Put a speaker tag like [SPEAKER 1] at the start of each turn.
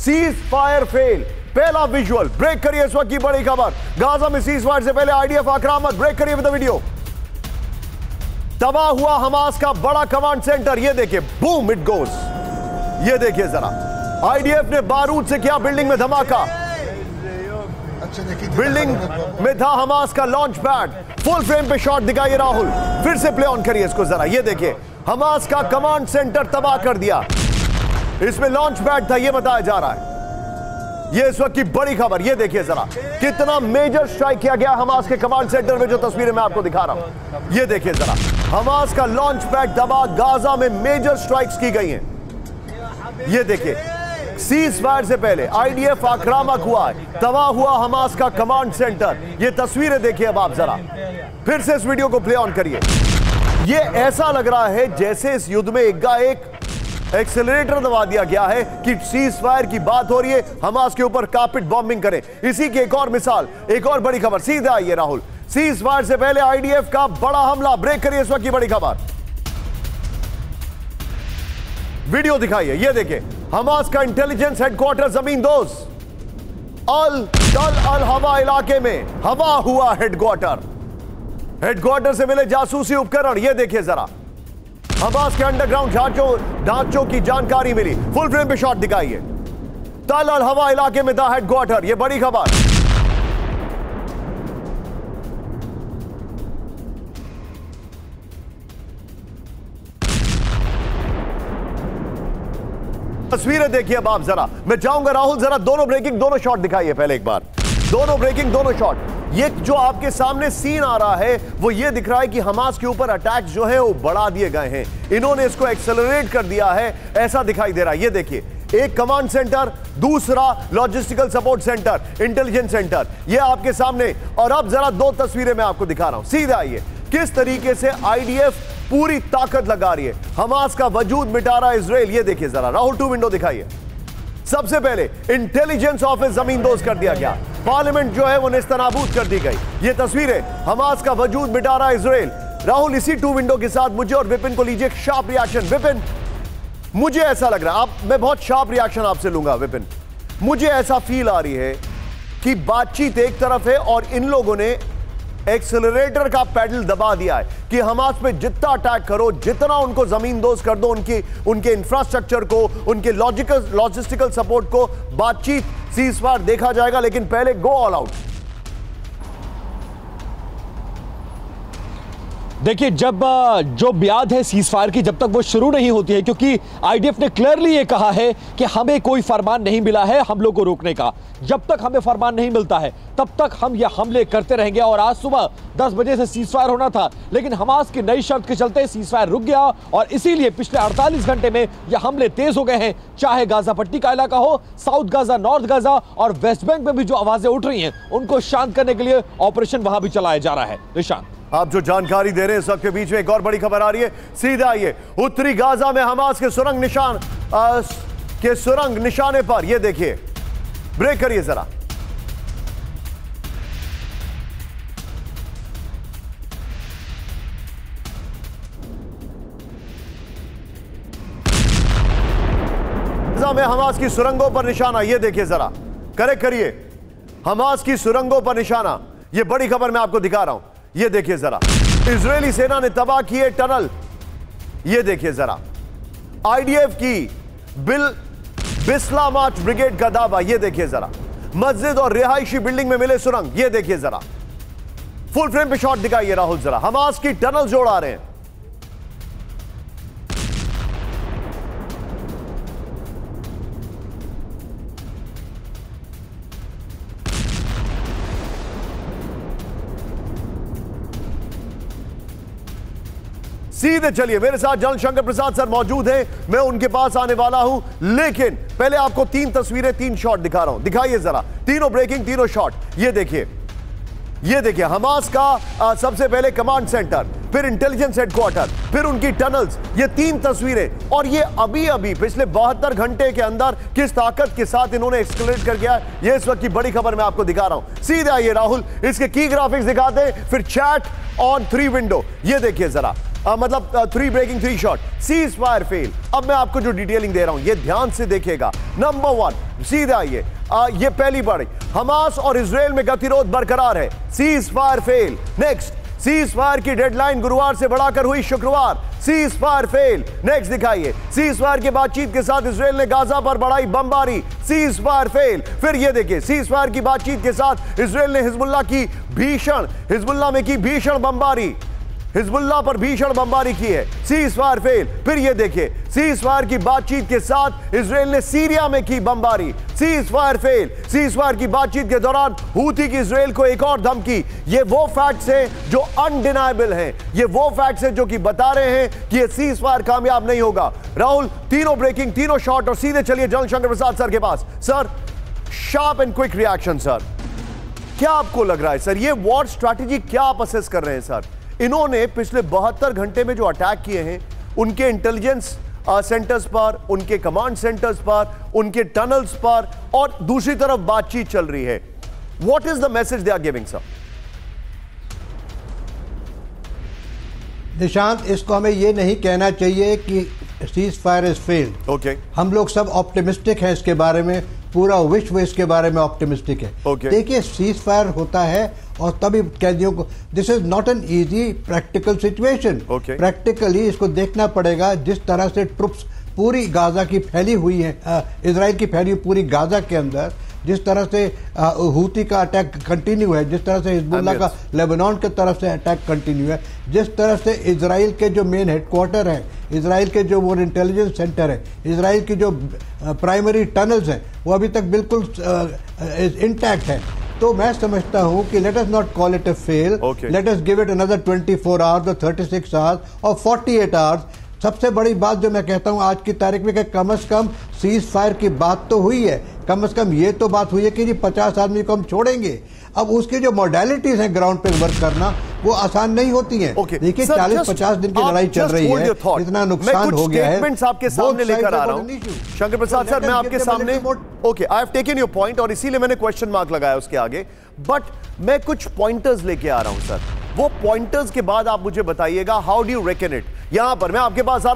[SPEAKER 1] Cease fire fail. पहला visual, break करिए इस वक्त की बड़ी खबर। गाजा में सीज फायर से पहले आईडीएफ आक्रामक, ब्रेक करिए विद द वीडियो। तबाह हुआ हमास का बड़ा कमांड सेंटर, ये देखिए, बूम इट गोज। ये देखिए जरा, आईडीएफ ने बारूद से किया बिल्डिंग में धमाका। बिल्डिंग में था हमास का लॉन्च पैड। फुल फ्रेम पे शॉट दिखाइए राहुल, फिर से प्ले ऑन करिए इसको जरा। ये देखिए, हमास का कमांड सेंटर तबाह कर दिया। इसमें लॉन्च पैड था, ये बताया जा रहा है। ये इस वक्त की बड़ी खबर, ये देखिए जरा, कितना मेजर स्ट्राइक किया गया हमास के कमांड सेंटर में, जो तस्वीरें मैं आपको दिखा रहा हूं। ये देखिए जरा, हमास का लॉन्च पैड तबाह। गाजा में मेजर स्ट्राइक्स की गई हैं। ये देखिए, सीज फायर से पहले आईडीएफ आक्रामक हुआ है, तबाह हुआ हमास का कमांड सेंटर। ये तस्वीरें देखिए अब आप जरा, फिर से इस वीडियो को प्ले ऑन करिए। ये ऐसा लग रहा है जैसे इस युद्ध में एक एक्सेलरेटर दबा दिया गया है कि सीज फायर की बात हो रही है, हमास के ऊपर कार्पेट बॉम्बिंग करें। इसी की एक और मिसाल, एक और बड़ी खबर, सीधा आइए राहुल। सीज फायर से पहले आईडीएफ का बड़ा हमला, ब्रेक करिए इस वक्त की बड़ी खबर। वीडियो दिखाइए, ये देखिए, हमास का इंटेलिजेंस हेडक्वार्टर जमींदोज अल हवा इलाके में हवा हुआ हेडक्वार्टर से मिले जासूसी उपकरण। ये देखिए जरा, हमास के अंडरग्राउंड ढांचों की जानकारी मिली। फुल फ्रेम पे शॉट दिखाइए। तल अल हवा इलाके में था हेडक्वार्टर, ये बड़ी खबर। तस्वीरें देखिए अब आप जरा। मैं चाहूंगा राहुल जरा दोनों ब्रेकिंग, दोनों शॉट दिखाइए पहले एक बार। दोनों ब्रेकिंग, दोनों शॉट। ये जो आपके सामने सीन आ रहा है वो ये दिख रहा है कि हमास के ऊपर अटैक जो है वो बढ़ा दिए गए हैं। इन्होंने इसको एक्सेलरेट कर दिया है, ऐसा दिखाई दे रहा है। ये देखिए, एक कमांड सेंटर, दूसरा logistical support centre, intelligence centre, ये आपके सामने। और अब जरा दो तस्वीरें मैं आपको दिखा रहा हूं, सीधा आइए। किस तरीके से आईडीएफ पूरी ताकत लगा रही है, हमास का वजूद मिटा रहा है इजराइल। ये देखिए जरा राहुल, 2 विंडो दिखाइए। सबसे पहले इंटेलिजेंस ऑफिस जमींदोज कर दिया गया, पार्लियामेंट जो है वो नेस्तनाबूद कर दी गई। ये तस्वीरें, हमास का वजूद मिटा रहा है इजराइल। राहुल, इसी 2 विंडो के साथ मुझे और विपिन को लीजिए एक शार्प रिएक्शन। विपिन, मुझे ऐसा लग रहा है, मैं बहुत शार्प रिएक्शन आपसे लूंगा विपिन। मुझे ऐसा फील आ रही है कि बातचीत एक तरफ है और इन लोगों ने एक्सेलरेटर का पैडल दबा दिया है कि हमास पे जितना अटैक करो, जितना उनको जमींदोज कर दो, उनके इंफ्रास्ट्रक्चर को, उनके लॉजिस्टिकल सपोर्ट को, बातचीत, सीज फायर देखा जाएगा, लेकिन पहले गो ऑल आउट।
[SPEAKER 2] देखिए, जब जो ब्याद है सीज फायर की, जब तक वो शुरू नहीं होती है, क्योंकि आईडीएफ ने क्लियरली ये कहा है कि हमें कोई फरमान नहीं मिला है हमलों को रोकने का। जब तक हमें फरमान नहीं मिलता है तब तक हम ये हमले करते रहेंगे। और आज सुबह 10 बजे से सीज फायर होना था, लेकिन हमास की नई शर्त के चलते सीज फायर रुक गया और इसीलिए पिछले 48 घंटे में ये हमले तेज हो गए हैं। चाहे गाजा पट्टी का इलाका हो, साउथ गाजा, नॉर्थ गाजा और वेस्ट बैंक में भी जो आवाजें उठ रही हैं उनको शांत करने के लिए ऑपरेशन वहां भी चलाया जा रहा है। निशान,
[SPEAKER 1] आप जो जानकारी दे रहे हैं सबके बीच में एक और बड़ी खबर आ रही है, सीधा आइए। उत्तरी गाजा में हमास के सुरंग निशाने पर, ये देखिए, ब्रेक करिए जरा। गाजा में हमास की सुरंगों पर निशाना, ये देखिए जरा, करेक्ट करिए, हमास की सुरंगों पर निशाना। ये बड़ी खबर मैं आपको दिखा रहा हूं, ये देखिए जरा, इजरायली सेना ने तबाह किए टनल। ये देखिए जरा, आईडीएफ की बिस्ला मार्च ब्रिगेड का दावा। ये देखिए जरा, मस्जिद और रिहायशी बिल्डिंग में मिले सुरंग। ये देखिए जरा, फुल फ्रेम पे शॉट दिखाइए राहुल जरा, हमास की टनल जोड़ा रहे हैं। सीधे चलिए, मेरे साथ जनरल शंकर प्रसाद सर मौजूद हैं, मैं उनके पास आने वाला हूं, लेकिन पहले आपको 3 तस्वीरें, 3 शॉट दिखा रहा हूं। दिखाइए जरा, तीनों ब्रेकिंग, तीनों शॉट। ये देखिए, हमास का सबसे पहले कमांड सेंटर, फिर इंटेलिजेंस हेडक्वार्टर, फिर उनकी टनल्स। ये 3 तस्वीरें, और ये अभी पिछले 72 घंटे के अंदर किस ताकत के साथ इन्होंने एक्सक्लेट कर गया, ये इस वक्त की बड़ी खबर मैं आपको दिखा रहा हूं। सीधे आइए राहुल, इसके की ग्राफिक्स दिखाते हैं, फिर चैट ऑन 3 विंडो। ये देखिए जरा, मतलब 3 breaking 3 shot, ceasefire fail. अब मैं आपको जो डिटेलिंग दे रहा हूं ये ध्यान से देखिएगा। नंबर 1 सीधा आइए, ये पहली बार हमास और इजराइल में गतिरोध बरकरार है, cease fire fail. Next, cease fire की डेडलाइन गुरुवार से बढ़ाकर हुई शुक्रवार, सीज फायर फेल। नेक्स्ट दिखाइए, सीज फायर की बातचीत के साथ इजराइल ने गाजा पर बढ़ाई बमबारी, सीज फायर फेल। फिर ये देखिए, सीज फायर की बातचीत के साथ इजराइल ने हिजबुल्लाह में की भीषण बमबारी, हिजबुल्लाह पर भीषण बमबारी की है, सीज फायर फेल। फिर ये देखिए, सीज फायर की बातचीत के साथ इजराइल ने सीरिया में की बमबारी, cease fire fail. Cease fire की बातचीत के दौरान हूथी की इजराइल को एक और धमकी। ये वो फैक्ट्स हैं जो अनडिनाइबल हैं, ये वो फैक्ट्स हैं जो कि बता रहे हैं कि ये सीज फायर कामयाब नहीं होगा। राहुल, तीनों ब्रेकिंग, तीनों शॉट, और सीधे चलिए जनरल शंकर प्रसाद सर के पास। Sir, sharp and quick reaction sir, क्या आपको लग रहा है सर, ये वॉर स्ट्रैटेजी क्या आप असेस कर रहे हैं सर? इन्होंने पिछले 72 घंटे में जो अटैक किए हैं, उनके इंटेलिजेंस सेंटर्स पर, उनके कमांड सेंटर्स पर, उनके टनल्स पर, और दूसरी तरफ बातचीत चल रही है। What is the message they are giving sir?
[SPEAKER 3] Nishant, इसको हमें यह नहीं कहना चाहिए कि cease fire is failed.
[SPEAKER 1] Okay,
[SPEAKER 3] हम लोग सब ऑप्टिमिस्टिक हैं इसके बारे में, पूरा विश्व इसके बारे में ऑप्टिमिस्टिक है। देखिए, सीज फायर होता है और तभी कैदियों को, this is not an easy practical situation. Practically इसको देखना पड़ेगा। जिस तरह से ट्रुप्स पूरी गाजा की फैली हुई है, इजराइल की फैली हुई पूरी गाजा के अंदर, जिस तरह से हूती का अटैक कंटिन्यू है, जिस तरह से हिजबुल्लाह का लेबनान की तरफ से अटैक कंटिन्यू है, जिस तरह से इजराइल के जो मेन हेडक्वार्टर है, इजराइल के जो वो इंटेलिजेंस सेंटर है, इजराइल की जो प्राइमरी टनल्स हैं, वो अभी तक बिल्कुल इंटैक्ट है। तो मैं समझता हूं कि let us not call it a fail, let us give it another 24 hours और 36 आवर्स और 48 आवर्स। सबसे बड़ी बात जो मैं कहता हूं आज की तारीख में कि कम से कम सीज फायर की बात तो हुई है, कम से कम ये तो बात हुई है कि जी 50 आदमी को हम छोड़ेंगे। अब उसकी जो मॉडलिटीज हैं ग्राउंड पे वर्क करना, वो आसान नहीं होती हैं। देखिए, 40-50 दिन की लड़ाई चल रही है, इतना नुकसान हो गया है।
[SPEAKER 1] आपके सामने लेकर आ रहा हूं शंकर प्रसाद सर, मैं आपके सामने, okay, I have taken your point और इसीलिए मैंने क्वेश्चन मार्क लगाया उसके आगे, बट मैं कुछ पॉइंटर्स लेके आ रहा हूं सर। वो पॉइंटर्स के बाद आप मुझे बताइएगा how do you reckon it. यहां पर मैं आपके पास